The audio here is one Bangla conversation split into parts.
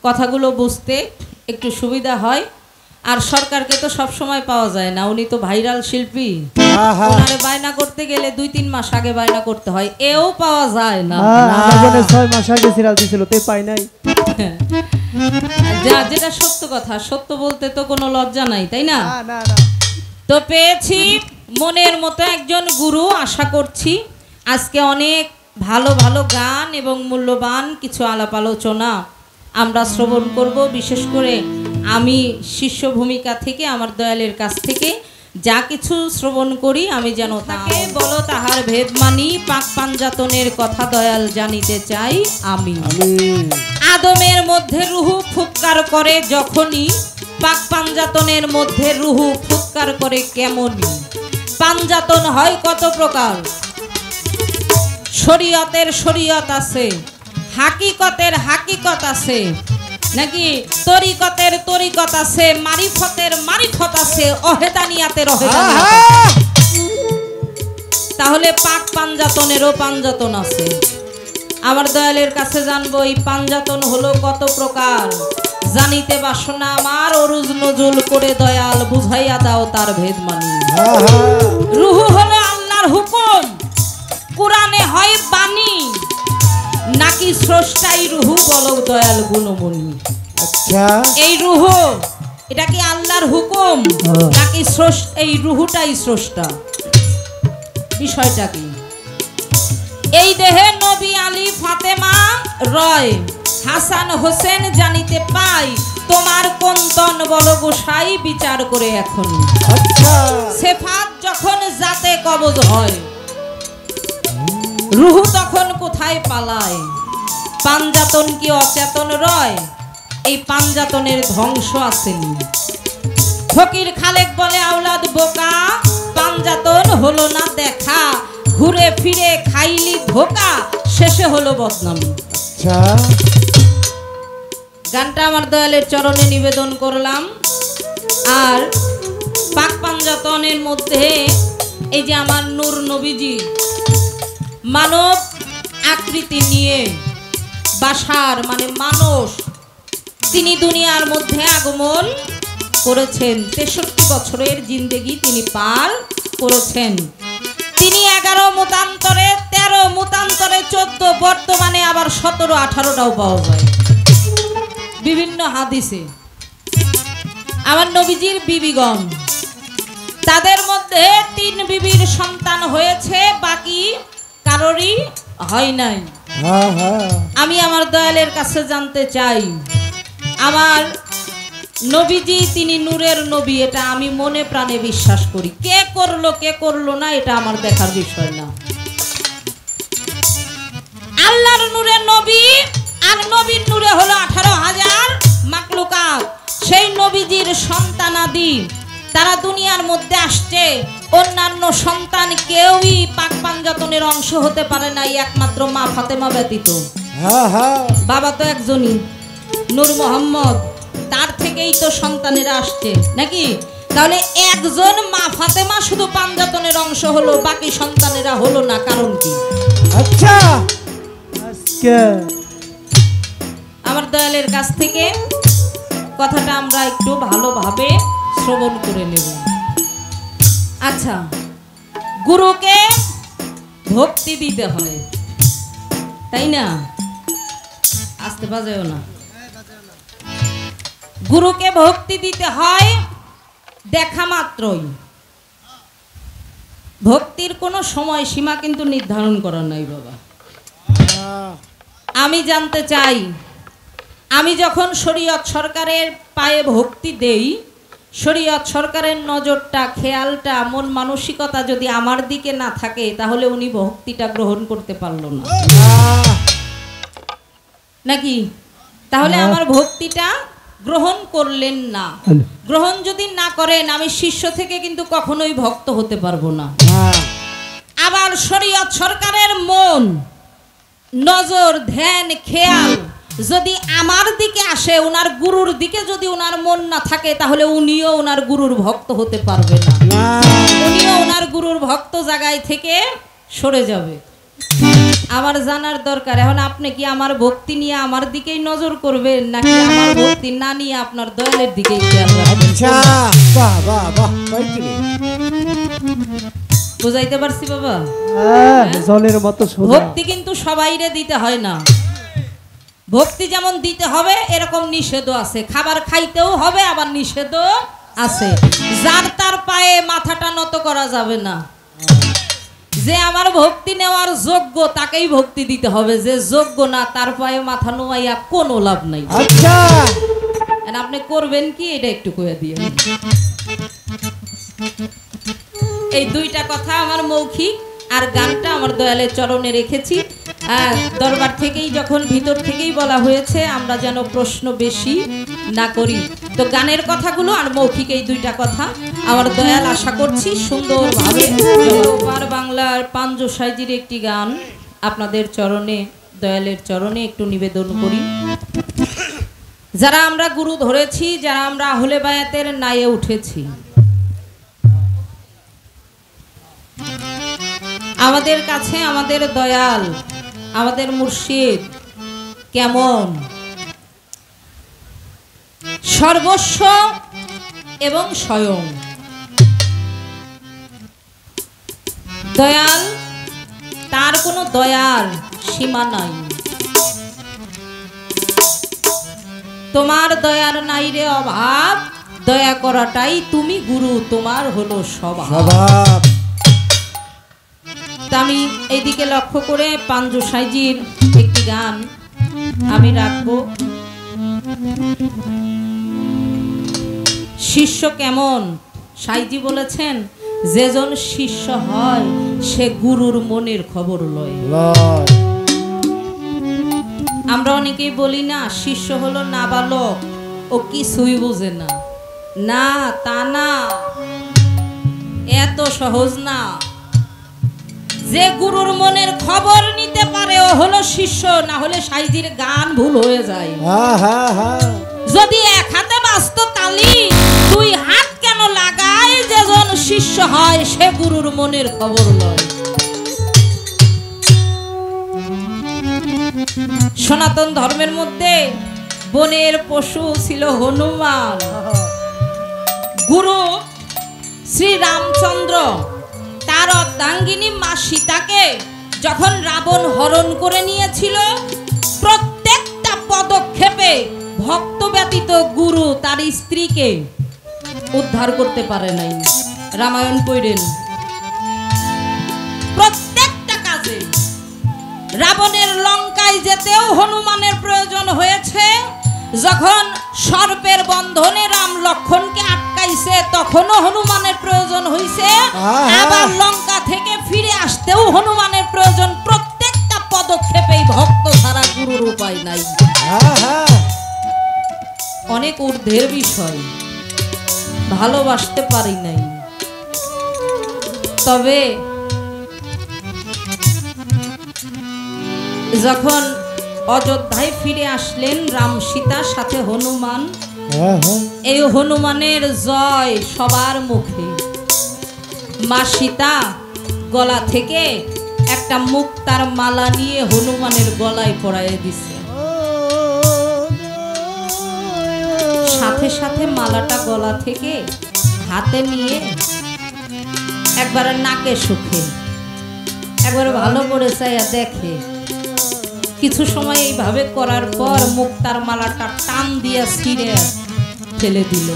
কথাগুলো বুঝতে একটু সুবিধা হয়। আর সরকারকে তো সব সময় পাওয়া যায় না, উনি তো ভাইরাল শিল্পী, ওনারে বায়না করতে গেলে 2-3 মাস আগে বায়না করতে হয়, এও পাওয়া যায় না। 6 মাস আগে সিরিয়াল দিছিল তে পাই নাই। যা যেটা সত্য কথা, সত্য বলতে তো কোনো লজ্জা নাই, তাই না? না না তো পেয়েছি মনের মতো একজন গুরু। আশা করছি আজকে অনেক ভালো ভালো গান এবং মূল্যবান কিছু আলাপ আলোচনা আমরা শ্রবণ করব। বিশেষ করে আমি শিষ্য ভূমিকা থেকে আমার দয়ালের কাছ থেকে যা কিছু শ্রবণ করি আমি যেন তাকে বলো তাহার ভেদ মানি, পাক পাঞ্জাতনের কথা দয়াল জানিতে চাই আমি। আদমের মধ্যে রুহু ফুৎকার করে যখনই, পাক পাঞ্জাতনের মধ্যে রুহু ফুৎকার করে কেমনই। পাঞ্জাতন হয় কত প্রকার, শরীয়তের শরীয়ত আছে, হাকিকতের হাকিকত আছে, নাকি তরিকতের তরিকত আছে, মারিফতের মারিফত আছে, অহেদানিয়াতের অহেদানিয়াত আছে। তাহলে পাক পাঞ্জাতনেরও পাঞ্জাতন আছে। আমার দয়ালের কাছে জানবো এই পাঞ্জাতন হলো কত প্রকার। জানিতে বাসনা আমার অরুজ নজুল করে দয়াল বুঝাইয়া দাও তার ভেদ মানি। রুহু হলো আল্লাহর হুকুম, কোরআনে হয় বাণী, নাকি স্রষ্টাই রুহু বলো দয়াল গুণমণি। আচ্ছা এই রুহু এটা কি আল্লাহর হুকুম নাকি এই রুহুটাই স্রষ্টা? বিষয়টা কি? এই দেহে নবী আলী ফাতেমা রয় হাসান হোসেন জানিতে পাই, তোমার কোন তন বলো গোসাই বিচার করে এখন। আচ্ছা সেফাত যখন জাতে কবজ হয়, রুহু তখন কোথায় পালায়? পাঞ্জাতন কি অচেতন রয়? এই পাঞ্জাতনের ধ্বংস আসেনি। ফকির খালেক বলে আওলাদ বোকা, পাঞ্জাতন হলো না দেখা, ঘুরে ফিরে খাইলি ধোকা, শেষে হলো বদনাম। আচ্ছা গানটা আমার দয়ালের চরণে নিবেদন করলাম। আর পাক পাঞ্জাতনের মধ্যে এই যে আমার নূর নবীজি মানব আকৃতি নিয়ে বাসার মানে মানুষ, তিনি দুনিয়ার মধ্যে আগমন করেছেন। 63 বছরের জিন্দেগি তিনি পার করেছেন। তিনি 11 মতান্তরে, 13 মতান্তরে, 14, বর্তমানে আবার 17-18টাও পাওয়া যায় বিভিন্ন হাদিসে। আমার নবীজির বিবিগণ, তাদের মধ্যে 3 বিবির সন্তান হয়েছে, বাকি কারোরই হয় নাই। আমি আমার দয়ালের কাছে জানতে চাই, আমার নবীজি তিনি নূরের নবী, এটা আমি মনে প্রাণে বিশ্বাস করি। কে করলো না এটা আমার দেখার বিষয় না। আল্লাহর নূরের নবী আর নবীর নূরে হলো 18,000 মাখলুকাত। সেই নবীজির সন্তানাদি তারা দুনিয়ার মধ্যে আসছে, অন্যান্য সন্তান কেউই পাক পাঞ্জাতনের অংশ হতে পারে নাই, একমাত্র মা ফাতেমা ব্যতীত। বাবা তো একজনই, নূর মোহাম্মদ, তার থেকেই তো সন্তানেরা আসছে নাকি? তাহলে একজন মা ফাতেমা শুধু পাঞ্জাতনের অংশ হলো, বাকি সন্তানেরা হলো না, কারণ কি? আচ্ছা আজকে আমার দয়ালের কাছ থেকে কথাটা আমরা একটু ভালোভাবে শ্রবণ করে নেব। আচ্ছা, গুরুকে ভক্তি দিতে হয়, তাই না? আসতে বাজেও না। গুরুকে ভক্তি দিতে হয় দেখা মাত্রই। ভক্তির কোনো সময় সীমা কিন্তু নির্ধারণ করা নাই বাবা। আমি জানতে চাই, আমি যখন শরীয়ত সরকারের পায়ে ভক্তি দেই, শরীয়ত সরকারের নজরটা, খেয়ালটা, মন মানসিকতা যদি আমার দিকে না থাকে, তাহলে উনি ভক্তিটা গ্রহণ করতে পারল না নাকি? তাহলে আমার ভক্তিটা গ্রহণ করলেন না। গ্রহণ যদি না করেন, আমি শিষ্য থেকে কিন্তু কখনোই ভক্ত হতে পারবো না। আবার শরীয়ত সরকারের মন, নজর, ধ্যান, খেয়াল যদি আমার দিকে আসে, ওনার গুরুর দিকে যদি ওনার মন না থাকে, তাহলে উনিও ওনার গুরুর ভক্ত হতে পারবে না। উনিও ওনার গুরুর ভক্ত জায়গায় থেকে সরে যাবে। আমার জানার দরকার এখন আপনি কি আমার ভক্তি নিয়ে আমার দিকেই নজর করবেন নাকি আমার ভক্তি না নিয়ে আপনার দয়ালের দিকেই খেয়াল রাখবেন? আচ্ছা বাহ বাহ বাহ পাইছি রে। বুঝাইতে পারছি বাবা? জলের মতো সোজা। ভক্তি কিন্তু সবাইরে দিতে হয় না। ভক্তি যেমন দিতে হবে এরকম নিষেধও আছে। খাবার খাইতেও হবে আবার নিষেধও আছে। যার তার পায়ে মাথাটা নত করা যাবে না। যে আমার ভক্তি নেওয়ার যোগ্য তাকেই ভক্তি দিতে হবে, যে যোগ্য না তার পায়ে মাথা নোয়াইয়া কোনো লাভ নাই। আচ্ছা আপনি করবেন কি এটা একটু কইয়া দিয়ে। এই দুইটা কথা আমার মৌখিক আর গানটা আমার দয়ালের চরণে রেখেছি। দরবার থেকেই যখন ভিতর থেকেই বলা হয়েছে আমরা যেন প্রশ্ন বেশি না করি, তো গানের কথাগুলো আর মৌখিক এই দুইটা কথা আমার দয়াল আশা করছি সুন্দরভাবে ওপার বাংলার পাঞ্জো সাইজির একটি গান আপনাদের চরণে দয়ালের চরণে একটু নিবেদন করি। যারা আমরা গুরু ধরেছি, যারা আমরা আহলে বায়াতের নায়ে উঠেছি, আমাদের কাছে আমাদের দয়াল আমাদের মুর্শিদ কেমন, সর্বস্ব এবং স্বয়ং। দয়াল, তার কোনো দয়ার সীমা নাই। তোমার দয়ার নাই রে অভাব, দয়া করাটাই তুমি গুরু, তোমার হলো স্বভাব। আমি এইদিকে লক্ষ্য করে পাঞ্জো সাইজির একটি গান আমি রাখবো। শিষ্য কেমন, সাইজি বলেছেন যেজন শিষ্য হয় সে গুরুর মনের খবর লয়। আমরা অনেকেই বলি না শিষ্য হলো নাবালক, ও কিছুই বোঝে না। না, তা না, এত সহজ না। যে গুরুর মনের খবর নিতে পারে ও হলো শিষ্য, না হলে সাইজির গান ভুল হয়ে যায়। যদি এক হাতে বাজত তালি, দুই হাত কেন লাগায়, যেজন শিষ্য হয় সে গুরুর মনের খবর লয়। সনাতন ধর্মের মধ্যে বনের পশু ছিল হনুমান। গুরু শ্রী রামচন্দ্র তার অর্ধাঙ্গিনী মা সীতাকে যখন রাবণ হরণ করে নিয়েছিল, প্রত্যেকটা পদক্ষেপে ভক্ত ব্যতীত গুরু তার স্ত্রীকে উদ্ধার করতে পারে নাই। রামায়ণ পড়েন, প্রত্যেকটা কাজে। রাবণের লঙ্কায় যেতেও হনুমানের প্রয়োজন হয়েছে। যখন সর্পের বন্ধনে রাম লক্ষণকে আটকাইছে তখনও হনুমানের প্রয়োজন হয়েছে। আবার লঙ্কা থেকে ফিরে আসতেও হনুমানের প্রয়োজন। প্রত্যেকটা পদক্ষেপেই ভক্ত ছাড়া গুরুর উপায় নাই। অনেক ঊর্ধ্বের বিষয়, ভালোবাসতে পারি নাই। তবে যখন অযোধ্যায় ফিরে আসলেন রাম সীতার সাথে হনুমান, এই হনুমানের জয় সবার মুখে। মা সীতা গলা থেকে একটা মুক্তার মালা নিয়ে হনুমানের গলায় পরাইয়ে দিছে। সাথে সাথে মালাটা গলা থেকে হাতে নিয়ে একবার নাকে সুখে, একবার ভালো করে চাইয়া দেখে। কিছু সময় এইভাবে করার পর মুক্তার মালাটা টান দিয়া ছিঁড়ে ফেলে দিল।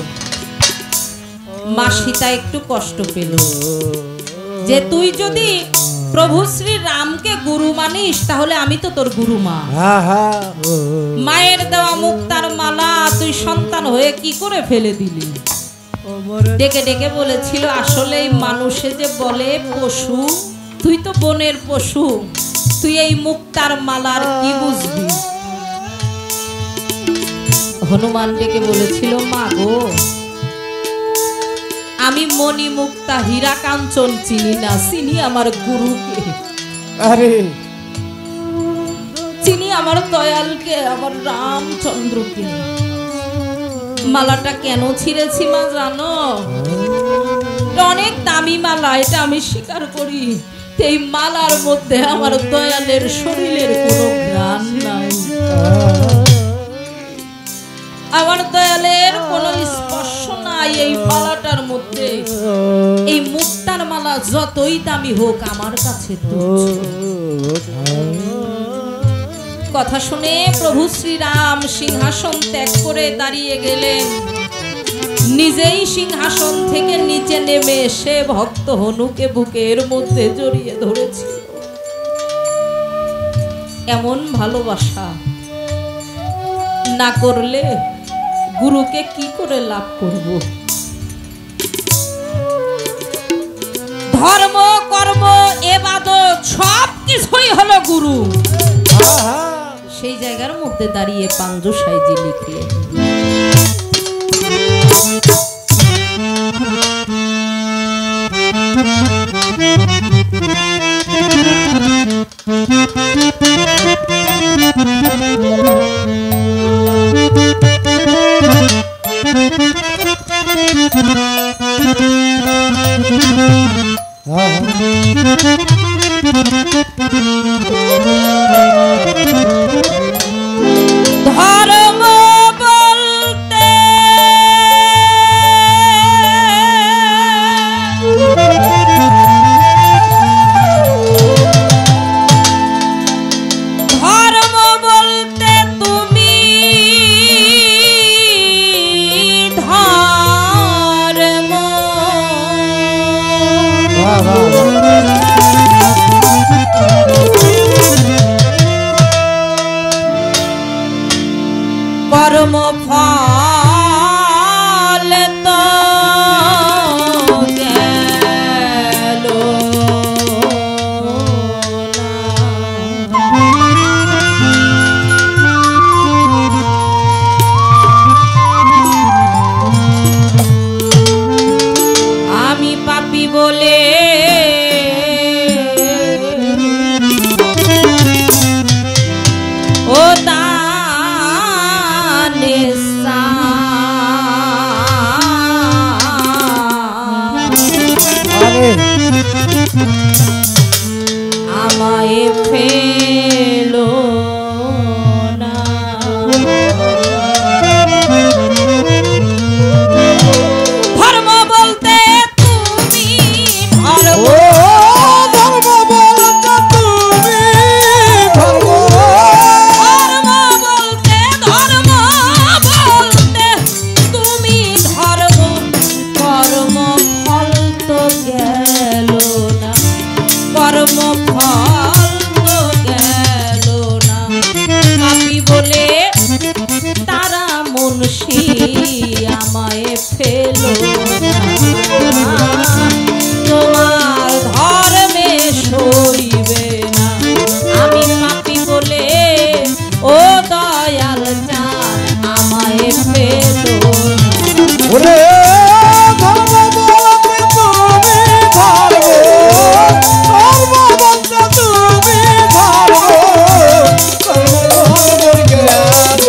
মা সীতা একটু কষ্ট পেল যে তুই যদি প্রভু শ্রী রামকে গুরু মানিস তাহলে আমি তো তোর গুরু মা। মায়ের দেওয়া মুক্তার মালা তুই সন্তান হয়ে কি করে ফেলে দিলি? ডেকে ডেকে বলেছিল আসলেই মানুষে যে বলে পশু, তুই তো বনের পশু, তুই এই মুক্তার মালার কি বুঝবি? হনুমান ডেকে বলেছিল মা গো, আমি মণি মুক্তা হীরা কাঞ্চন চিনি না, চিনি আমার গুরুকে, চিনি আমার দয়ালকে, আমার রামচন্দ্রকে। মালাটা কেন ছিঁড়েছি মা জানো? অনেক দামি মালা, এটা আমি স্বীকার করি, এই মালার মধ্যে আমার দয়ালের শরীরের কোনো ঘ্রাণ নাই, আমার দয়ালের কোনো স্পর্শ নাই এই মালাটার মধ্যে। এই মুক্তার মালা যতই দামি হোক আমার কাছে তুচ্ছ। কথা শুনে প্রভু শ্রীরাম সিংহাসন ত্যাগ করে দাঁড়িয়ে গেলেন। নিজেই সিংহাসন থেকে নিচে নেমে এসে ভক্ত হনুকে বুকের মধ্যে জড়িয়ে ধরেছিল। এমন ভালোবাসা না করলে গুরুকে কি করে লাভ করব? ধর্ম কর্ম এবাদত সব কিছুই হলো গুরু। সেই জায়গার মধ্যে দাঁড়িয়ে পাঞ্জু সাইজি লিখলেন, ধর্ম বলতে ধর্ম বলতে তুমি ধর্ম কর্ম ফল তো গেল আমি পাপী বলে ও দানে আমায় ফেলো না। ধর্ম বলতে তুমি ধর্ম, ধর্ম বলতে তুমি ধর্ম, ধর্ম বলতে ধর্ম বলতে তুমি ধর্ম, কর্ম ফল তো গেল না, কর্ম ফল তো গেল না। পাপী বলে তারা মুনশি আমায় ফেলো না, তোমার ধর্মে সইবে না। আমি পাপী বলে ও দয়াল চাঁদ আমায় ফেলো না। ওরে ধর্ম বলতে তুমি ধর্ম, ধর্ম বলতে তুমি ধর্ম, ধর্ম গেল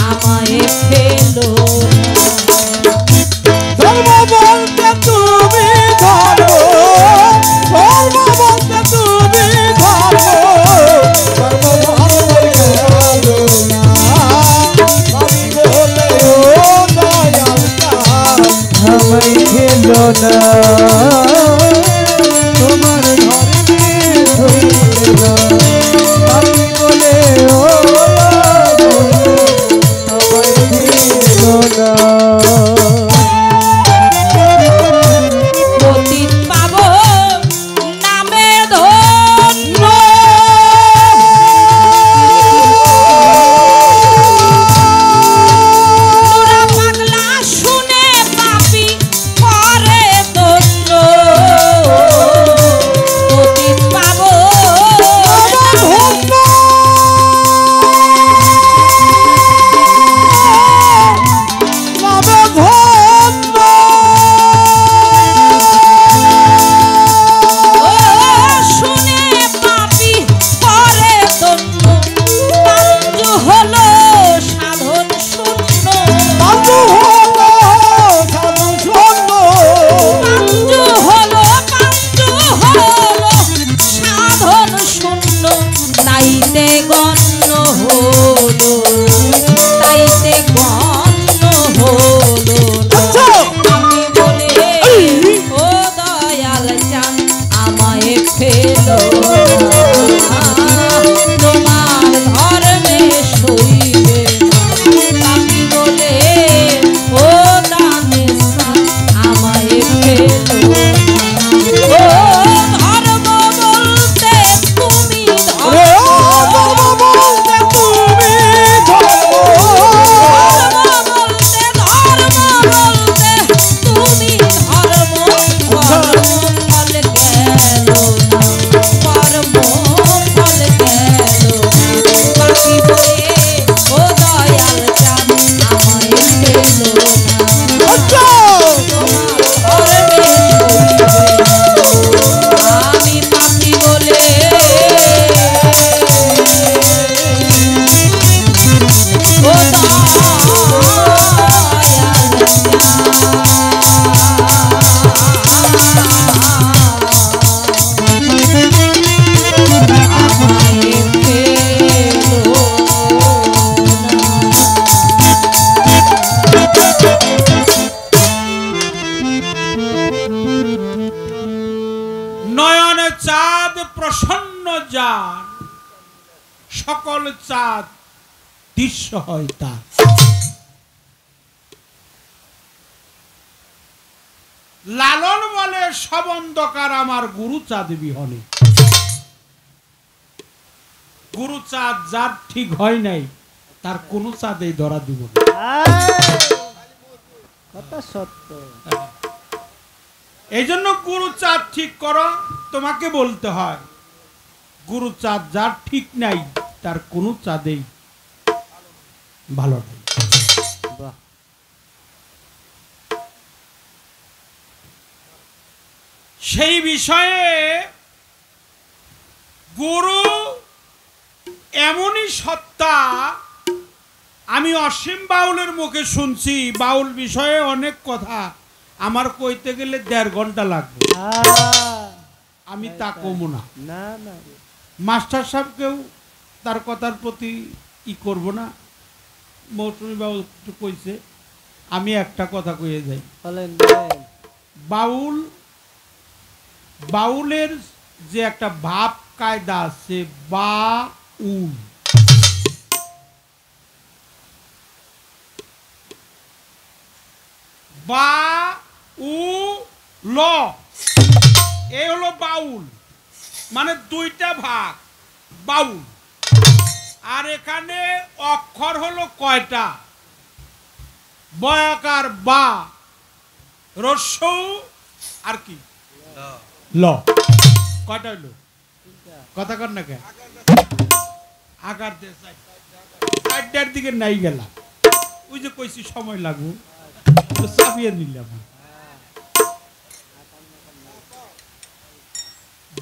আমায় ফেলো ধর্ম বলতে তুমি ধর্ম, ধর্ম বলতে তুমি ধর্ম, ধর্ম ধর্মের গেলো না, আমি বলে ও দয়াল চাঁদ আমায় খেলো না, তোমার ধর্মে ধরবে না, আমি বলে ও আমায় খেলো না। পতিত পাবো নামে ধন্য তোরা পাগলা শুনে পাপি করে দন্য পতিত পাবো ও শুনে পাপি করে দন্য পাঞ্জু হলো সাধন শূন্য পাঞ্জু হলো সাধন শূন্য তাইতে গণ্য হলো তাইতে গণ্য হলো না। আমি বলে ও দয়াল চাঁদ আমায় ফেলো না, তোমার ধর্মে সইবে না। আমি বলে ও দানে চাঁদ আমায় ফেলো না। ও ধর্ম বলতে তুমি ধর্ম বলতে তুমি ধর্ম ফল গেল না, কর্ম ফল গেল না। বাকি বলে ও দয়াল চাঁদ আমায় ফেলো না, তোমার ধর্মে সইবে না। আমি পাপি বলে ও নয়নে চাঁদ প্রসন্ন যান, সকল চাঁদ দৃশ্য হয় তার। লালন বলে সব অন্ধকার আমার গুরু চাঁদ বিহনে। গুরু চাঁদ যার ঠিক হয় নাই তার কোনো চাঁদেই ধরা দিব না। কথা সত্য। এই জন্য গুরু চাঁদ ঠিক করো, তোমাকে বলতে হয় গুরু চাঁদ যার ঠিক নাই তার কোনো চাঁদেই ভালো নেই। বাহ, সেই বিষয়ে গুরু এমনই সত্তা, আমি অসীম বাউলের মুখে শুনছি। বাউল বিষয়ে অনেক কথা আমার কইতে গেলে 1.5 ঘন্টা লাগবে, আমি তা কমু না। না না, মাস্টার সাহেবকেও তার কথার প্রতি করব না। মৌসুমী বাবু একটু কইছে, আমি একটা কথা কইয়ে যাই। বলেন বাউল, বাউলের যে একটা ভাব কায়দা আছে, বাউল বা উ ল, এই হলো বাউল, মানে 2টা ভাগ বাউল। আর এখানে অক্ষর হলো কয়টা? বয়াকার বা, রস্যৌ আর কি ল। কয়টা হইলো? কথা কর না কে? আকার দে 4টার দিকে নাই গেলাম। ওই যে কইছি সময় লাগবো, তো চাপিয়ে নিলাম।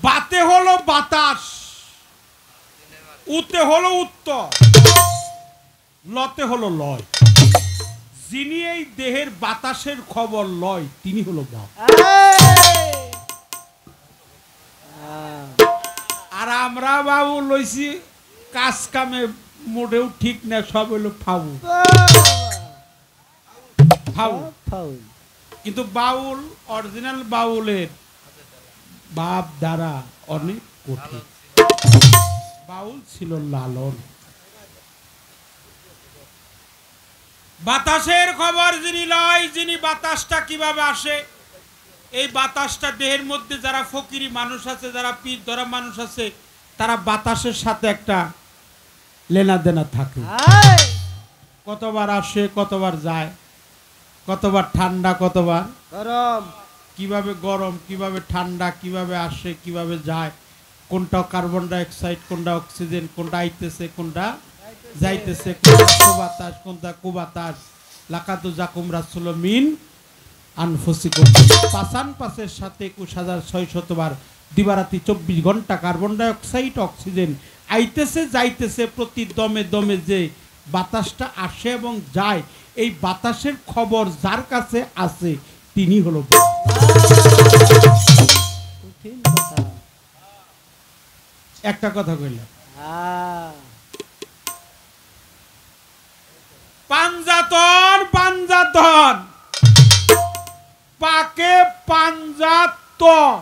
বাতে হলো বাতাস, উতে হলো উত্তর, লতে হলো লয়, যিনি এই দেহের বাতাসের খবর লয় তিনি হলো বাপ। আর আমরা বাবু লইছি কাজ কামে মোটেও ঠিক না, সব হলো ফাউ ফাউ। ফাউল। কিন্তু বাউল অরিজিনাল বাউলের বাপ দ্বারা অনেক কঠিন। বাউল ছিল লালন। বাতাসের খবর যিনি লয়, যিনি বাতাসটা কিভাবে আসে, এই বাতাসটা দেহের মধ্যে যারা ফকিরি মানুষ আছে, যারা পীর ধরা মানুষ আছে, তারা বাতাসের সাথে একটা লেনা দেনা থাকে। কতবার আসে, কতবার যায়, কতবার ঠান্ডা, কতবার গরম। কিভাবে গরম, কিভাবে ঠান্ডা, কিভাবে আসে, কিভাবে যায়, কোনটা কার্বন ডাইঅক্সাইড, কোনটা অক্সিজেন, কোনটা আইতেছে, কোনটা যাইতেছে, কোনটা বাতাস, কোনটা কুবাতাস। লাকাতু জাকুম রাসূল মিন আনফুসিকুম। পাসান পাসের সাথে ২১,৬০০ বার দিবারাতি ২৪ ঘন্টা কার্বন ডাইঅক্সাইড অক্সিজেন আইতেছে যাইতেছে। প্রতি দমে দমে যে বাতাসটা আসে এবং যায়, এই বাতাসের খবর যার কাছে আছে তিনি হলো বাপ। কঠিন কথা। একটা কথা কইলাম, পাঞ্জাতন পাঞ্জাতন পাকে পাঞ্জাতন,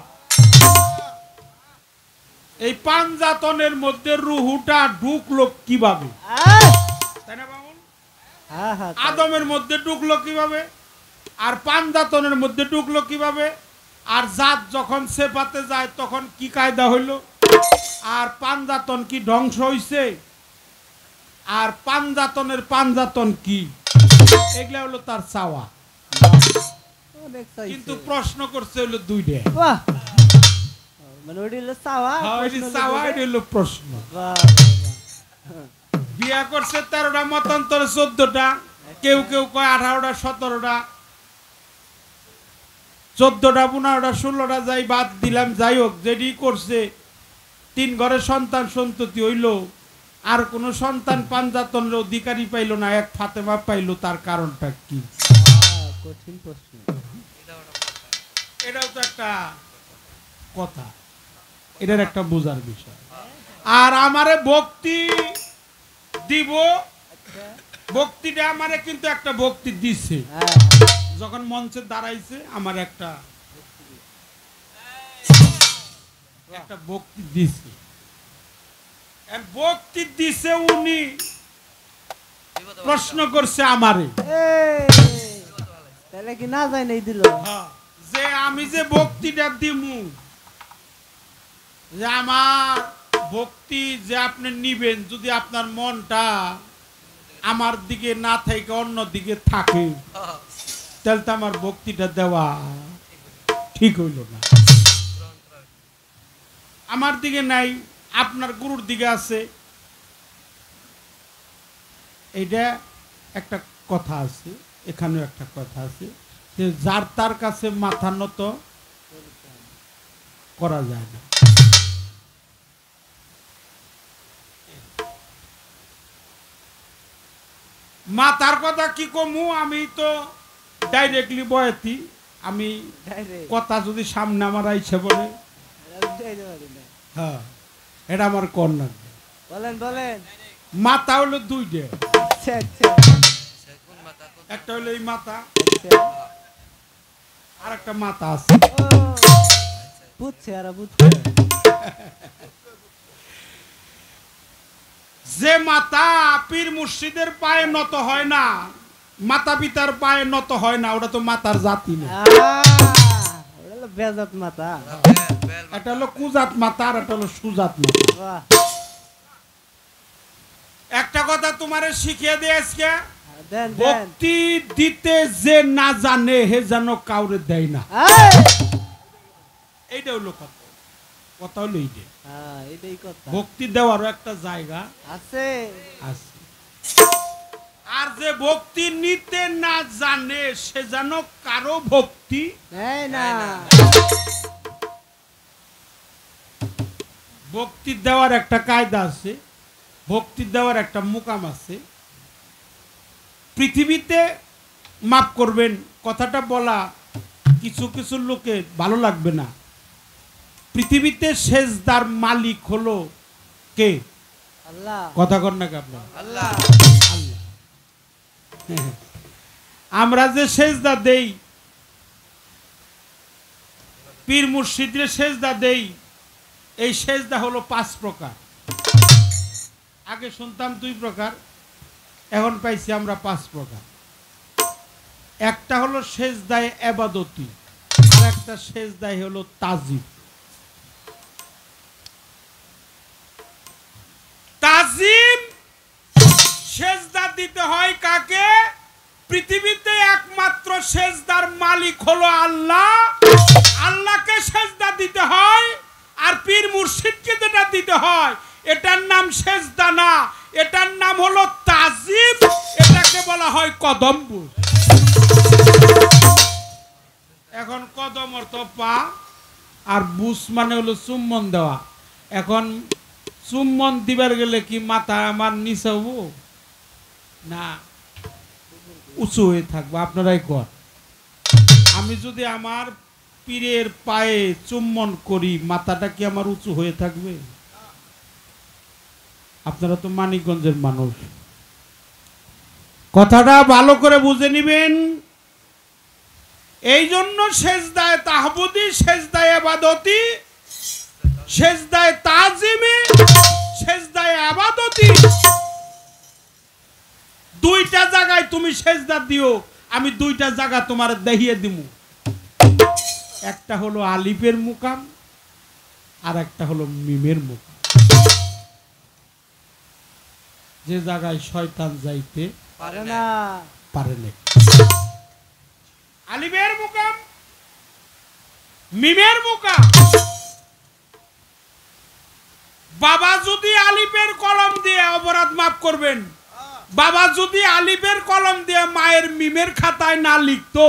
এই পাঞ্জাতনের মধ্যে রুহুটা ঢুকলো কিভাবে? তাই না বাবুল? আদমের মধ্যে ঢুকলো কিভাবে, আর পাঞ্জাতনের মধ্যে ঢুকলো কিভাবে? আর জাত যখন সেপাতে যায় তখন কি কায়দা হইল? আর পাঞ্জাতন কি ধ্বংস হইছে? আর পাঞ্জাতনের পাঞ্জাতন কি? এগুলা হলো তার চাওয়া। কিন্তু প্রশ্ন করছে হলো দুইটা। মানে ওইটা হলো চাওয়া, চাওয়া এটা হলো প্রশ্ন। বিয়া করছে ১৩টা, মতান্তরে ১৪টা, কেউ কেউ কয় 18টা, 17টা, 14টা, 15টা, 16টা, যাই বাদ দিলাম। যাই হোক, যেটি করছে 3 ঘরে সন্তান সন্ততি হইল, আর কোন সন্তান পাঞ্জাতনের অধিকারী পাইল না, এক ফাতেমা পাইল। তার কারণটা কি? কঠিন প্রশ্ন। এটাও তো একটা কথা, এটার একটা বোঝার বিষয়। আর আমারে ভক্তি দিব, ভক্তিটা আমারে কিন্তু একটা ভক্তি দিছে। যখন মঞ্চে দাঁড়াইছে আমার একটা ভক্তি দিছে। ভক্তি দিছে উনি, প্রশ্ন করছে আমারে, তাহলে কি না যায় নাই দিল যে আমি যে ভক্তিটা দিমু, যে আমার ভক্তি যে আপনি নিবেন, যদি আপনার মনটা আমার দিকে না থেকে অন্য দিকে থাকে, তাহলে তো আমার ভক্তিটা দেওয়া ঠিক হইল না। আমার দিকে নাই, আপনার গুরুর দিকে আছে। এইটা একটা কথা আছে, এখানেও একটা কথা আছে, যে যার তার কাছে মাথা নত করা যায় না। মাথার কথা কি কমু, আমি তো ডাইরেক্টলি বয়াতি। আমি কথা যদি সামনে আমার আইছে বলে, হ্যাঁ, এটা আমার কন্যা। বলেন বলেন। মাথা হলো 2টা, আচ্ছা আচ্ছা। একটা হলো এই মাথা, আর একটা মাথা আছে। বুঝছে আর বুঝছে। যে মাথা পীর মুর্শিদের পায়ে নত হয় না, মাতা পিতার পায়ে নত হয় না, ওটা তো মাতার জাতি না। ওটা হলো বেজাত মাথা। এটা হলো কুজাত মাতা, আর এটা হলো সুজাত মাতা। একটা কথা তোমারে শিখিয়ে দিয়ে আজকে, ভক্তি দিতে যে না জানে হে যেন কাউরে দেয় না। এইটা হলো কথা। কথা হলো এইটাই কথা। ভক্তি দেওয়ারও একটা জায়গা আছে। আর যে ভক্তি নিতে না জানে সে যেন কারো ভক্তি নেয় না। ভক্তি দেওয়ার একটা কায়দা আছে, ভক্তি দেওয়ার একটা মুকাম আছে। পৃথিবীতে মাফ করবেন কথাটা বলা কিছু কিছু লোকে ভালো লাগবে না, পৃথিবীতে সেজদার মালিক হলো কে? আল্লাহ। কথা কর না আপনার আল্লাহ। আল্লাহ। আমরা যে সেজদা দেই, পীর মুর্শিদের সেজদা দেই, এই সেজদা হলো 5 প্রকার। আগে শুনতাম 2 প্রকার, এখন পাইছি আমরা 5 প্রকার। একটা হলো সেজদায়ে ইবাদতি, আর একটা সেজদায়ে হলো তাজিম। তাজিম সেজদা দিতে হয় কাকে? পৃথিবীতে একমাত্র সেজদার মালিক হলো আল্লাহ, আল্লাহকে সেজদা দিতে হয়। আর পীর মুর্শিদকে যেটা দিতে হয় এটার নাম সেজদা না, এটার নাম হলো তাজিম, এটাকে বলা হয় কদম বুঝ। এখন কদম অর্থ পা, আর বুস মানে হলো চুম্বন দেওয়া। এখন চুম্বন দিবার গেলে কি মাথা আমার নিচে হবো না উঁচু হয়ে থাকবো? আপনারাই কর। আমি যদি আমার পীরের পায়ে চুম্বন করি, মাথাটা কি আমার উঁচু হয়ে থাকবে? আপনারা তো মানিকগঞ্জের মানুষ, কথাটা ভালো করে বুঝে নিবেন। এই জন্য সেজদায়ে তাহবুদি, সেজদায়ে ইবাদতি, সেজদায়ে তাজিমি, সেজদায়ে ইবাদতি, 2টা জায়গায় তুমি সেজদা দিও। আমি 2টা জায়গা তোমার দেখিয়ে দিমু। একটা হলো আলিফের মুকাম, আর একটা হলো মিমের মুকাম। যে জায়গায় শয়তান যাইতে পারে না। পারে না। আলিফের মুকাম, মিমের মুকাম। বাবা যদি আলিফের কলম দিয়ে, অপরাধ মাফ করবেন, বাবা যদি আলিফের কলম দিয়ে মায়ের মিমের খাতায় না লিখতো,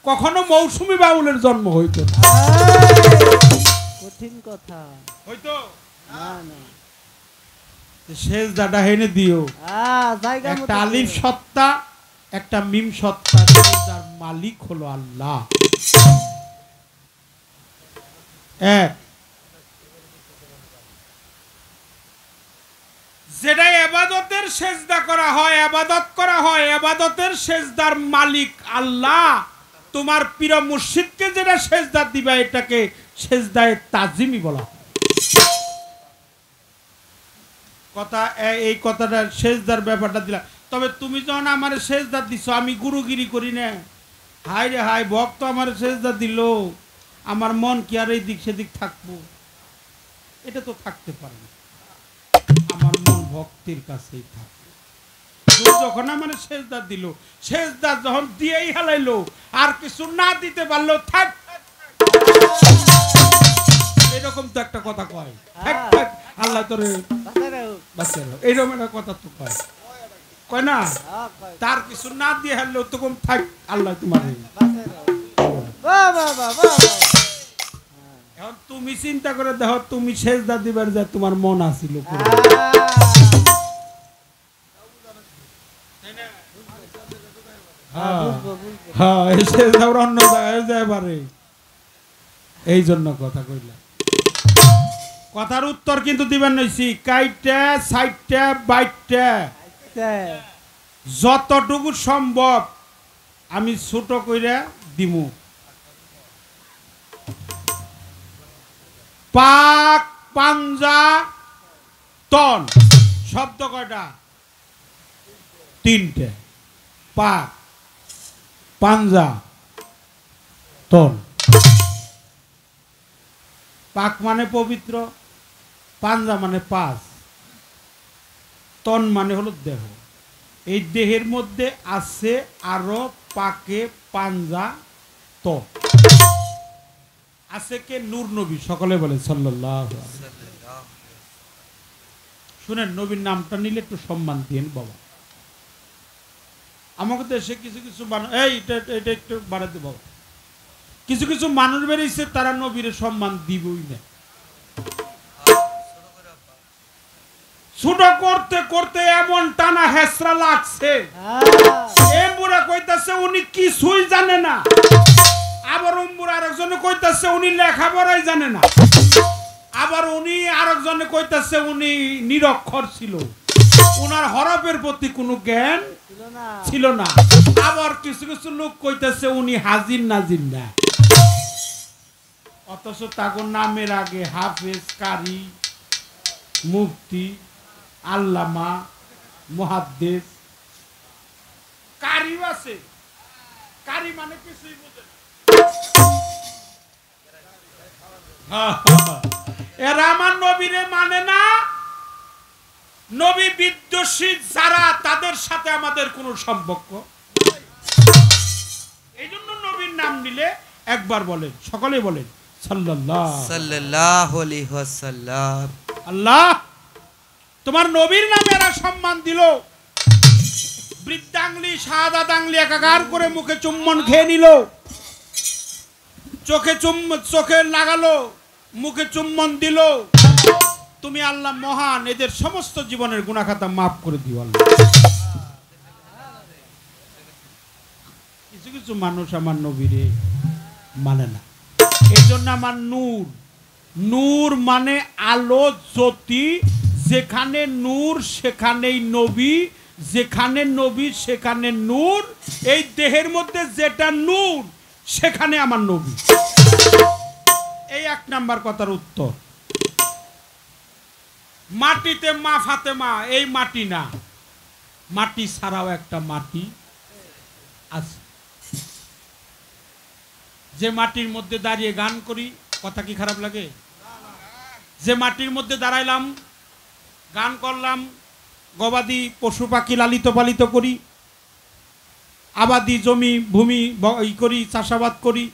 কখনো মৌসুমী বাউলের জন্ম হইতো না। কঠিন কথা হইতো না না। সেজদাটা হেনে দিও। জায়গা একটা মতো আলিফ দিও। সত্তা, একটা মিম সত্তা, যার মালিক হলো আল্লাহ। এক, যেটা ইবাদতের সেজদা করা হয়, ইবাদত করা হয়, ইবাদতের সেজদার মালিক আল্লাহ। তোমার পীর মুর্শিদকে যেটা সেজদা দিবা এটাকে সেজদায়ে তাজিমি বলা হয়। কথা এই কথাটা সেজদার ব্যাপারটা দিলা। তবে তুমি যখন আমার সেজদা দিছো, আমি গুরুগিরি করি না। হাই রে হাই, ভক্ত আমার সেজদা দিল, আমার মন কি আর এই দিক সেদিক থাকবো? এটা তো থাকতে পারে না। আমার মন ভক্তির কাছেই থাকে। যখন আমার সেজদা দিল, সেজদা যখন দিয়েই হালাইলো, আর কিছু না দিতে পারলো, থাক। এরকম তো একটা কথা কয়, থাক থাক আল্লাহ তোরে বাঁচাই রাখো, এইরকম একটা কথা তো কয়, কয় না? তার কিছু না দিয়ে হারলেও তখন থাক আল্লাহ তোমার। এখন তুমি চিন্তা করে দেখো, তুমি সেজদা দিবার যা তোমার মন আসিল, অন্য জায়গায় যায় পারে। এই জন্য কথা কইলাম। কথার উত্তর কিন্তু দিবেন নইছি, কাইটা সাইটটা বাইটটা যতটুকু সম্ভব আমি ছোট কইরা দিমু। পাক, পাঞ্জা, তন শব্দ কয়টা? 3টে। পাক, পাঞ্জা, তন। পাক মানে পবিত্র, পাঞ্জা মানে 5, তন মানে হলো দেহ। এই দেহের মধ্যে আছে আরো পাকে, পাঞ্জা, তন। আছে কে? নূর নবী। সকলে বলে সাল্লাল্লাহু আলাইহি ওয়াসাল্লাম। শুনেন, নবীর নামটা নিলে একটু সম্মান দিয়েন বাবা। আমাকে দেশে কিছু কিছু মানুষ, এটা একটু বাড়াতে বাবা, কিছু কিছু মানুষ বেরিয়েছে তারা নবীর সম্মান দিবই না। ছোট করতে করতে এমন টানা হেসরা লাগছে, এ বুড়া কইতাছে উনি কিছুই জানে না, আবার বুড়া আরেকজনে কইতাছে উনি লেখাপড়াই জানে না, আবার উনি আরেকজনে কইতাছে উনি নিরক্ষর ছিল, উনার হরফের প্রতি কোনো জ্ঞান ছিল না, আবার কিছু কিছু লোক কইতাছে উনি হাজির নাজির না, অথচ তাগো নামের আগে হাফেজ, কারি, মুফতি, আল্লামা, মুহাদ্দিস, কারি আছে। কারি মানে কিছুই বুঝে না, এরা আমার নবীরে মানে না। নবী বিদ্বেষী যারা, তাদের সাথে আমাদের কোনো সম্পর্ক। এই জন্য নবীর নাম নিলে একবার বলেন, সকলে বলেন সাল্লাল্লাহু আলাইহি ওয়াসাল্লাম। আল্লাহ তোমার নবীর নামে এরা সম্মান দিল, বৃদ্ধাঙ্গলি শাহাদাত আঙ্গলি একাকার করে মুখে চুম্বন খেয়ে নিল, চোখে লাগালো, মুখে চুম্বন দিল। তুমি আল্লাহ মহান, এদের সমস্ত জীবনের গুনাহ খাতা মাফ করে দিও আল্লাহ। কিছু কিছু মানুষ আমার নবীরে মানে না, এই জন্য আমার নূর, নূর মানে আলো, জ্যোতি, যেখানে নূর সেখানেই নবী, যেখানে নবী সেখানে নূর, এই দেহের মধ্যে যেটা নূর সেখানে আমার নবী। এই এক নাম্বার কথার উত্তর। মাটিতে মা ফাতেমা, এই মাটি না, মাটি ছাড়াও একটা মাটি আছে, যে মাটির মধ্যে দাঁড়িয়ে গান করি, কথা কি খারাপ লাগে? যে মাটির মধ্যে দাঁড়াইলাম, গান করলাম, গবাদি পশু পাখি লালিত পালিত করি, আবাদি জমি ভূমি করি, চাষাবাদ করি,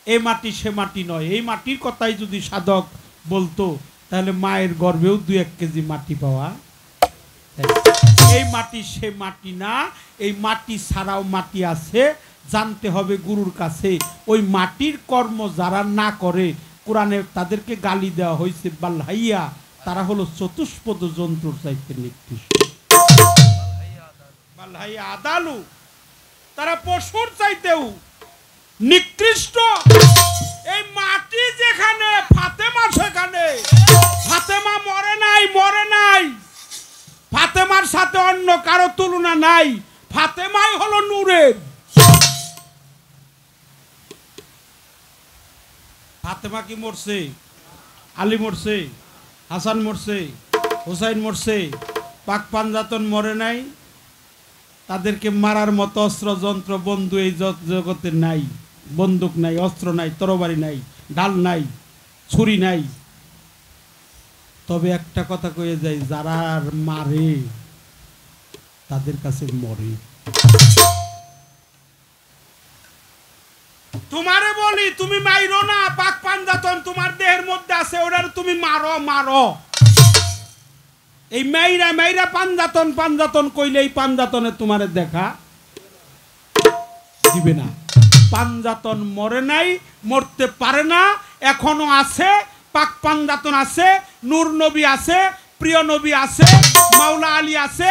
এই মাটি সে মাটি নয়। এই মাটির কথাই যদি সাধক বলতো তাহলে মায়ের গর্ভেও 2-1 কেজি মাটি পাওয়া। এই মাটি সে মাটি না, এই মাটি ছাড়াও মাটি আছে, জানতে হবে গুরুর কাছে। ওই মাটির কর্ম যারা না করে, কোরআনে তাদেরকে গালি দেওয়া হয়েছে বাল্লাইয়া, তারা হলো চতুষ্পদ জন্তুর চাইতে নিকৃষ্ট। বাল্লাইয়া আদালু, তারা পশুর চাইতেও নিকৃষ্ট। এই মাটি যেখানে, ফাতেমা সেখানে। ফাতেমা মরে নাই, মরে নাই, ফাতেমার সাথে অন্য কারো তুলনা নাই, ফাতেমাই হলো নূরের। ফাতেমা কি মরছে? আলী মরছে, হাসান মরছে, হুসাইন মরছে, পাক পাঞ্জাতন মরে নাই। তাদেরকে মারার মতো অস্ত্র যন্ত্র বন্ধু এই জগতে নাই, বন্দুক নাই, অস্ত্র নাই, তরবারি নাই, ঢাল নাই, ছুরি নাই। তবে একটা কথা কয়ে যায়, যারা মারে তাদের কাছে মরে। তোমারে বলি, তুমি মাইরো না, পাক পাঞ্জাতন তোমার দেহের মধ্যে আছে, ওটার তুমি মারো, মারো। এই মাইরা মাইরা পাঞ্জাতন পাঞ্জাতন কইলে এই পাঞ্জাতনে তোমারে দেখা দিবে না। পাঞ্জাতন মরে নাই, মরতে পারে না, এখনো আছে, পাক পাঞ্জাতন আছে, নূর নবী আছে, প্রিয় নবী আছে, মাওলা আলী আছে।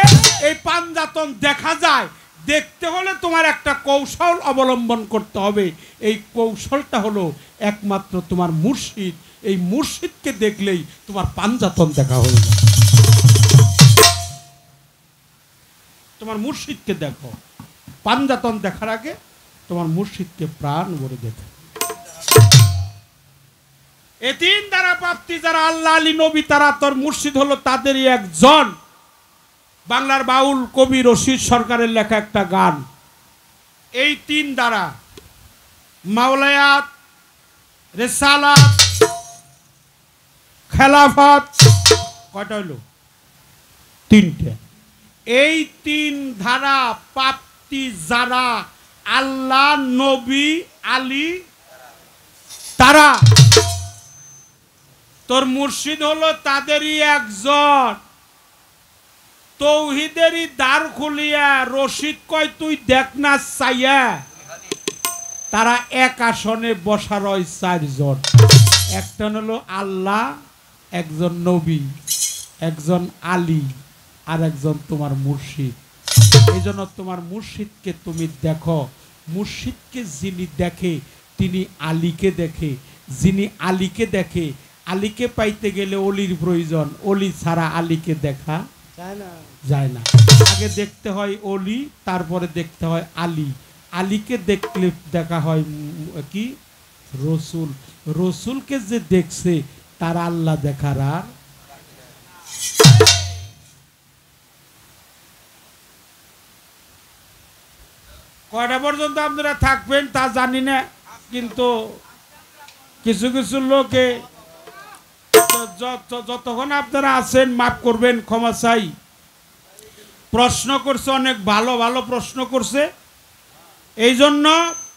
এই পাঞ্জাতন দেখা যায়, দেখতে হলে তোমার একটা কৌশল অবলম্বন করতে হবে। এই কৌশলটা হলো একমাত্র তোমার মুর্শিদ। এই মুর্শিদকে দেখলেই তোমার পাঞ্জাতন দেখা হয়ে যায়। তোমার মুর্শিদকে দেখো, পাঞ্জাতন দেখার আগে তোমার মুর্শিদকে প্রাণ ভরে দেখো। এই 3 দ্বারা প্রাপ্তি যারা আল্লাহ আলী নবী, তারা তোর মুর্শিদ হলো তাদেরই একজন। বাংলার বাউল কবি রশিদ সরকারের লেখা একটা গান, এই 3 দ্বারা মাওলায়াত, রিসালাত, খেলাফত, কয়টা হলো? 3টে। এই 3 ধারা প্রাপ্তি যারা আল্লাহ নবী আলী, তারা তোর মুর্শিদ হলো তাদেরই একজন। তৌহিদেরই দ্বার খুলিয়া রশিদ কয় তুই দেখ না চাইয়া, তারা এক আসনে বসা রয় 4 জন। একটা হলো আল্লাহ, একজন নবী, একজন আলী আর একজন তোমার মুর্শিদ। এই জন্য তোমার মুর্শিদকে তুমি দেখো, মুর্শিদকে যিনি দেখে তিনি আলীকে দেখে, যিনি আলীকে দেখে, আলীকে পাইতে গেলে অলির প্রয়োজন, অলি ছাড়া আলীকে দেখা যায় না। আগে দেখতে হয় অলি, তারপরে দেখতে হয় আলী, আলীকে দেখলে দেখা হয় কি রসুল, রসুলকে যে দেখছে তার আল্লাহ দেখার আর কয়টা পর্যন্ত আপনারা থাকবেন তা জানি না, কিন্তু কিছু কিছু লোকে যতক্ষণ আপনারা আছেন মাফ করবেন, ক্ষমা চাই। প্রশ্ন করছে, অনেক ভালো ভালো প্রশ্ন করছে, এই জন্য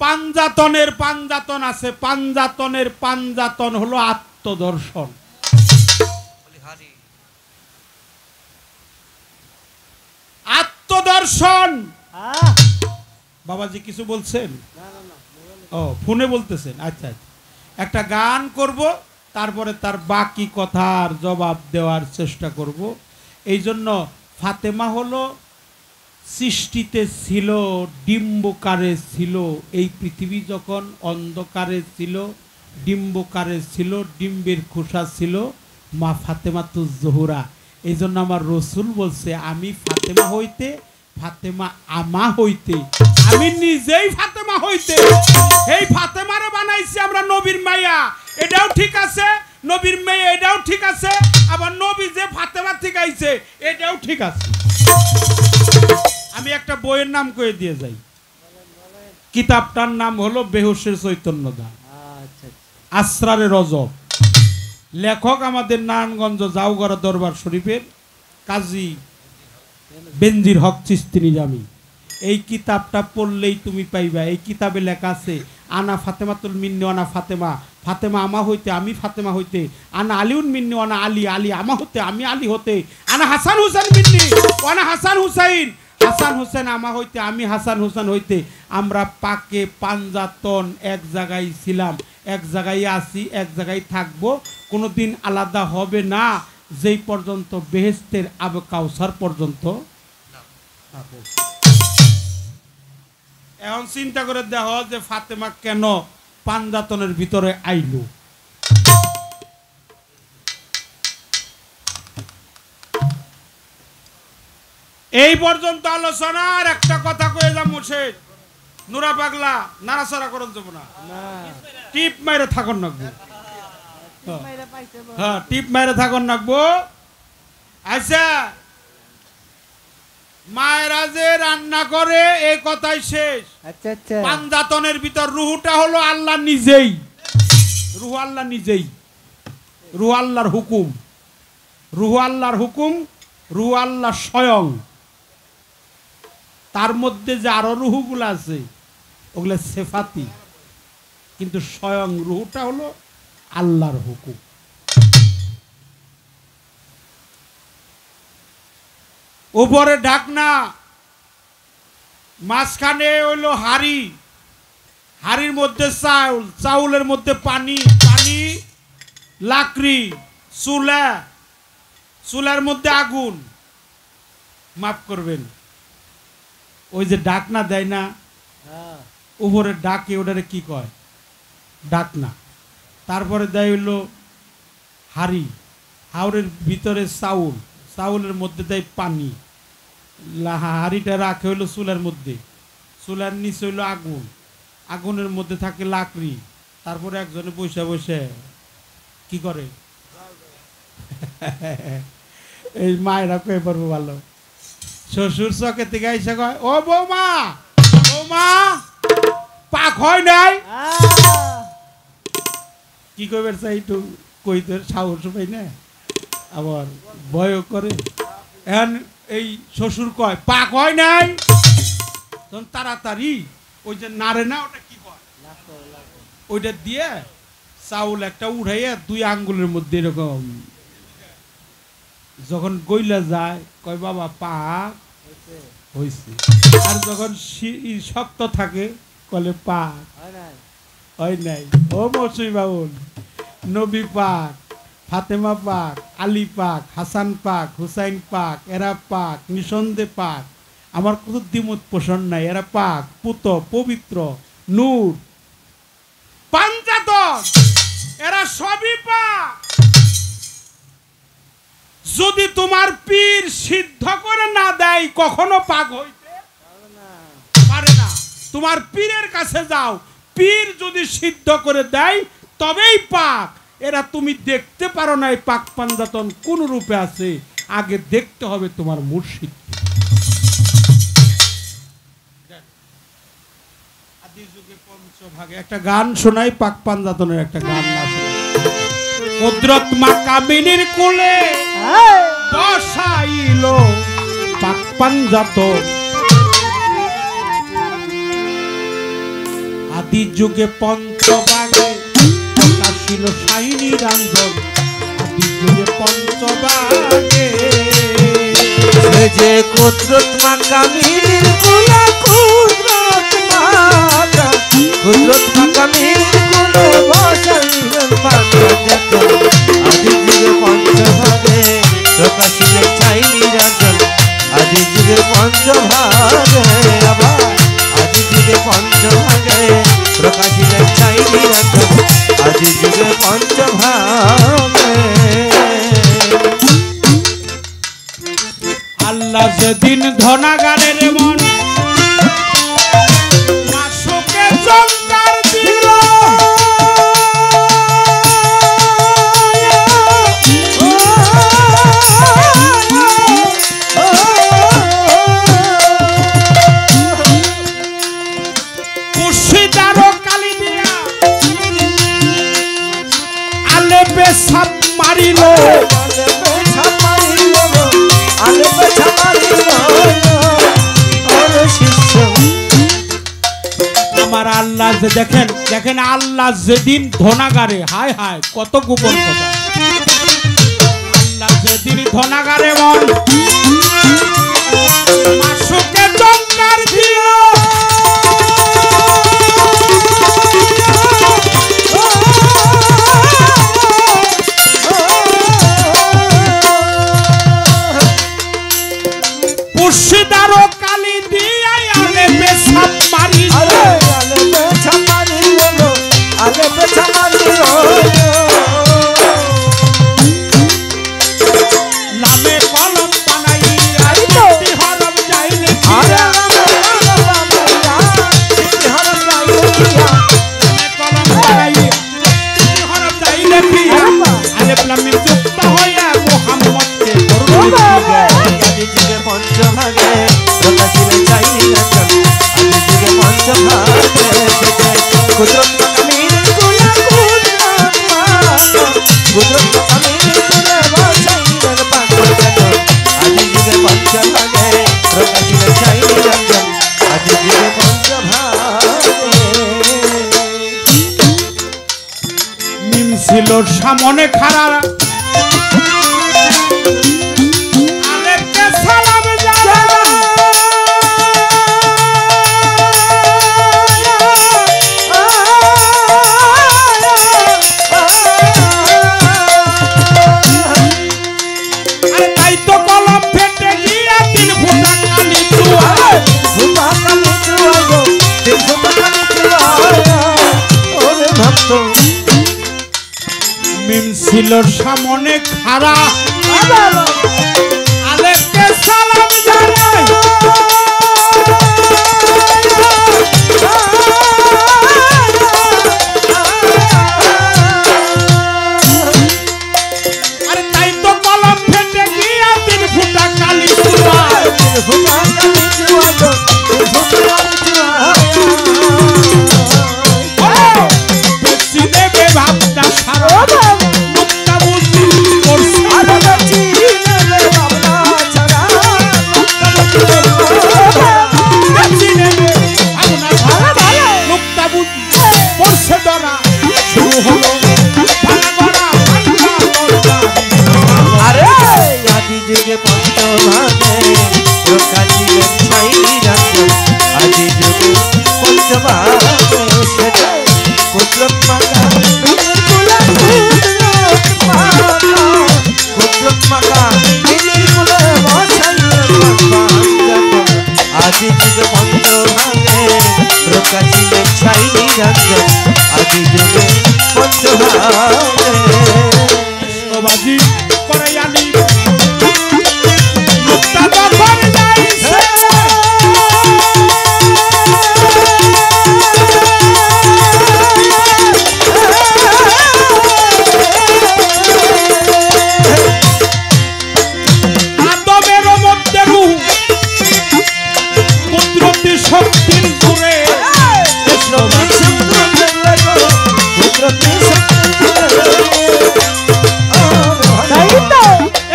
পাঞ্জাতনের পাঞ্জাতন আছে, পাঞ্জাতনের পাঞ্জাতন হলো আত্মদর্শন। আত্মদর্শন বাবাজি কিছু বলছেন? ও ফোনে বলতেছেন, আচ্ছা আচ্ছা। একটা গান করব, তারপরে তার বাকি কথার জবাব দেওয়ার চেষ্টা করব। এই জন্য ফাতেমা হলো সৃষ্টিতে ছিল, ডিম্বকারে ছিল, এই পৃথিবী যখন অন্ধকারে ছিল, ডিম্বকারে ছিল, ডিম্বের খোসা ছিল মা ফাতেমা তু জোহরা। এই জন্য আমার রসুল বলছে, আমি ফাতেমা হইতে, ফাতেমা আমা হইতে, আমি নিজেই ফাতেমা হইতে, এই ফাতেমারে বানাইছি আমরা নবীর মাইয়া, এটাও ঠিক আছে, নবীর মেয়ে এটাও ঠিক আছে, আবার নবী যে ফাতেমা ঠিক আইছে এটাও ঠিক আছে। আমি একটা বইয়ের নাম কয়ে দিয়ে যাই, কিতাবটার নাম হলো বেহুশের চৈতন্যদা, আসরারে রজব। লেখক আমাদের নারায়ণগঞ্জ জাউগড়া দরবার শরীফের কাজী বেনজির হক চিশতি নিজামী। এই কিতাবটা পড়লেই তুমি পাইবা। এই কিতাবে লেখা আছে, আনা ফাতেমাতুল মিন্নি আনা ফাতেমা, ফাতেমা আমা হইতে, আমি ফাতেমা হইতে, আনা আলিউন মিন্নি আনা আলী, আলী আমা হতে, আমি আলী হতে, আনা হাসান হুসেন মিন্নি আনা হাসান হুসাইন, হাসান হুসেন আমা হইতে, আমি হাসান হুসেন হইতে। আমরা পাকে পাঞ্জাতন এক জায়গায় ছিলাম, এক জায়গায় আছি, এক জায়গায় থাকবো, কোনোদিন আলাদা হবে না, যেই পর্যন্ত বেহেশতের আবে কাউসার পর্যন্ত। এখন চিন্তা করে দেখো যে ফাতেমা কেন পাঞ্জাতনের ভিতরে আইলো। এই পর্যন্ত আলোচনার একটা কথা কয়ে যা মুর্শিদ, নুরা পাগলা নাড়াচাড়া করন যাব না, টিপ মাইরে থাকুন নাকবো, হ্যাঁ টিপ মাইরে থাকুন নাকবো। আচ্ছা মায়েরা যে রান্না করে এই কথাই শেষ। আচ্ছা আচ্ছা, পাঞ্জাতনের ভিতর রুহুটা হলো আল্লাহ নিজেই, রুহ আল্লাহ নিজেই, রুহ আল্লাহর হুকুম, রুহ আল্লাহর হুকুম, রুহ আল্লাহ স্বয়ং। তার মধ্যে যে আরো রুহুগুলো আছে ওগুলা সেফাতি, কিন্তু স্বয়ং রুহুটা হলো আল্লাহর হুকুম। উপরে ঢাকনা, মাঝখানে হইলো হাড়ি, হাড়ির মধ্যে চাউল, চাউলের মধ্যে পানি, পানি লাকড়ি, চুলা, চুলার মধ্যে আগুন। মাফ করবেন, ওই যে ঢাকনা দেয় না উপরে ডাকে, ওটারে কি কয়? ঢাকনা। তারপরে দেয় হইলো হাড়ি, হাওড়ের ভিতরে চাউল, চাউলের মধ্যে দেয় পানি, হাড়িটা রাখে হইলো চুলার মধ্যে, চুলার নিচে হইলো আগুন, আগুনের মধ্যে থাকে লাকড়ি। তারপরে একজনে বসে বসে কি করে? এই মায়েরা কয়ে পারবো ভালো। শ্বশুর চকে থেকে এসে কয়, ও বৌমা, বৌমা পাক হয় নাই, কি করবে একটু কইতে সাহস পাই না, আবার ভয় করে। এখন এই শ্বশুর কয় পাক হয় নাই, তখন তাড়াতাড়ি ওই যে নাড়ে না, ওটা কি কয়, ওইটা দিয়ে চাউল একটা উঠাইয়া দুই আঙ্গুলের মধ্যে এরকম যখন গইলা যায় কয় বাবা পাক হয়েছে। আর যখন শক্ত থাকে কলে পাক হয় নাই। ও মৌসুমী বাবুল, নবী পাক ফাতেমা পাক, আলী পাক, হাসান পাক, হুসাইন পাক, এরা পাক, নিঃসন্দেহ পাক, আমার কত দ্বিমত পোষণ নাই, এরা পাক, পুত, পবিত্র, নূর, পাঞ্জাতন, এরা সবই পাক। যদি তোমার পীর সিদ্ধ করে না দেয় কখনো পাক হইতে পারে না। তোমার পীরের কাছে যাও, পীর যদি সিদ্ধ করে দেয় তবেই পাক। এরা তুমি দেখতে পারো না এই পাক পাঞ্জাতন কোন রূপে আছে, আগে দেখতে হবে তোমার মুর্শিদ। আদি যুগে পঞ্চভাগে একটা গান শোনাই, পাক পাঞ্জাতনের একটা গান না শোনাই। কুদরত মা কামিনীর কোলে বসাইল পাক পাঞ্জাতন, আদি যুগে পঞ্চভাগে প্রকাশিল শাইনি রঞ্জন, আদি যুগে পঞ্চভাগে যে কুদরত মা কামিনীর কোলে, কুদরত মা কামিনীর কোলে বসাইলেন পাক পাঞ্জাতন, আদি যুগে পঞ্চভাগে প্রকাশিলেন শাইনি রঞ্জন, আদি যুগে পঞ্চভাগে, আবার আদি যুগে পঞ্চভাগে প্রকাশিলেন শাইনি রঞ্জন, আদি যুগে পঞ্চভাগে। আল্লাহ যেদিন ধনাগারের মন মাসুকে জঙ্কার দিল, কুশিদারো কালি দিয়া আলেপে সাপ মারিল, আমার আল্লাহ যে দেখেন দেখেন, আল্লাহ যেদিন ধনাগারে, হায় হায় কত গোপন কথা, আল্লাহ যেদিন ধনাগারে মন মাসুকে জঙ্কার দিল, মুর্শিদারো কালি দিয়া আলেপে সাপ মারিল, লামে কলম বানাইয়া সিদ্ধি হরম যাইলে কলম বানাইয়া সিদ্ধি হরম যাইলে প্রিয়া, আলেপ লামে যুক্ত হইয়া মুহাম্মদকে আদি যুগে পঞ্চভাগে প্রকাশিলেন শাইনি রঞ্জন, আদি যুগে পঞ্চভাগে কুদরত মা কামিনীর কোলে, কুদরত মা কামিনীর কোলে বসাইলেন পাক পাঞ্জাতন, আদি যুগে পঞ্চভাগে প্রকাশিলেন শাইনি রঞ্জন, আদি যুগে পঞ্চভাগে। মিম ছিল সামনে খাড়া, আলেপকে সালাম জানা, আরে তাই তো কলম ফেটে গিয়া তিন ফুটা কালি চুয়া, মিম ছিল সামনে খাড়া, আলেপকে সালাম জানাই, আরে তাই তো কলম ফেটে গিয়া তিন ফুটা কালি চুয়া, বেশি দেবে ভাবনা সারা মুক্তা বুঝি করছে, বেশি দেবে ভাবনা সারা মুক্তা বুঝি করছে ধরা, শুরু হলো ভাঙা গড়া ভাঙা গড়া। আরে আদি যুগে পঞ্চভাগে প্রকাশিলেন শাইনি রঞ্জন, আদি যুগে পঞ্চভাগে কুদরত মা কামিনীর কোলে, কুদরত মা পঞ্চভাগে প্রকাশিলে ছাই নিরঞ্জন আদি যুগে পঞ্চভাগে বাজি করে আনি মুক্তা যখন যাইছে আদমের মধ্যে রূহ কুদরতি শক্তির জোরে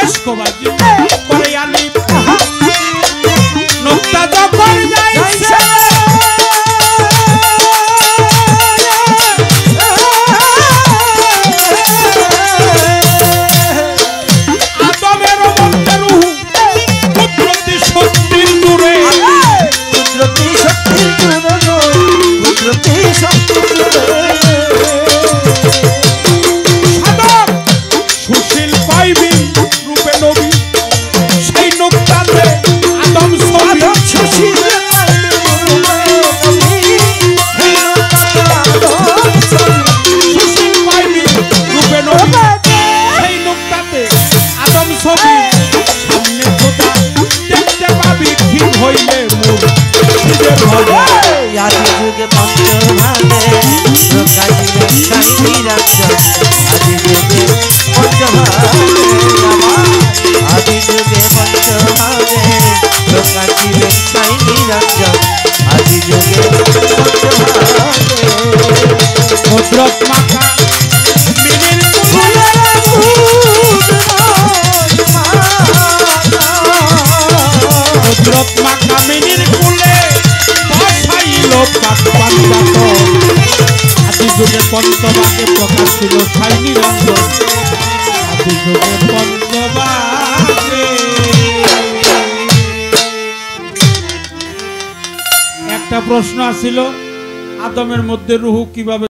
এসকোবাজি করে আনি মুক্তা যখন যাইছে আদমের মধ্যে রূহ কুদরতি শক্তির জোরে কুদরতি শক্তির জোরে কুদরতি শক্তির জোরে সাধক সুশীল পাইবি রূপে নবী সেই নুক্তাতে আদম ছবি সুশীল সুশীল পাইবি রূপে নবী সেই নুক্তাতে আদম ছবি সামনে খোদা দেখতে পাবি ঠিক হইলে মুর্শিদের ভজে আদি যুগে পঞ্চভাগে প্রকাশিলে ছাই নিরঞ্জন আদি যুগে পঞ্চভাগে আদি যুগে পঞ্চভাগে প্রকাশিলে ছাই নিরঞ্জন আদি যুগে পঞ্চভাগে ভদ্রক মাখা মিনির কুলে ভদ্রক মাখা মিনির কুলে বসাইল পাক পাঞ্জাত আদি যুগে পঞ্চভাগে প্রকাশ ছিল ছাই নিরঞ্জন আদি যুগে পঞ্চভাগে একটা প্রশ্ন আছিল আদমের মধ্যে রূহ কিভাবে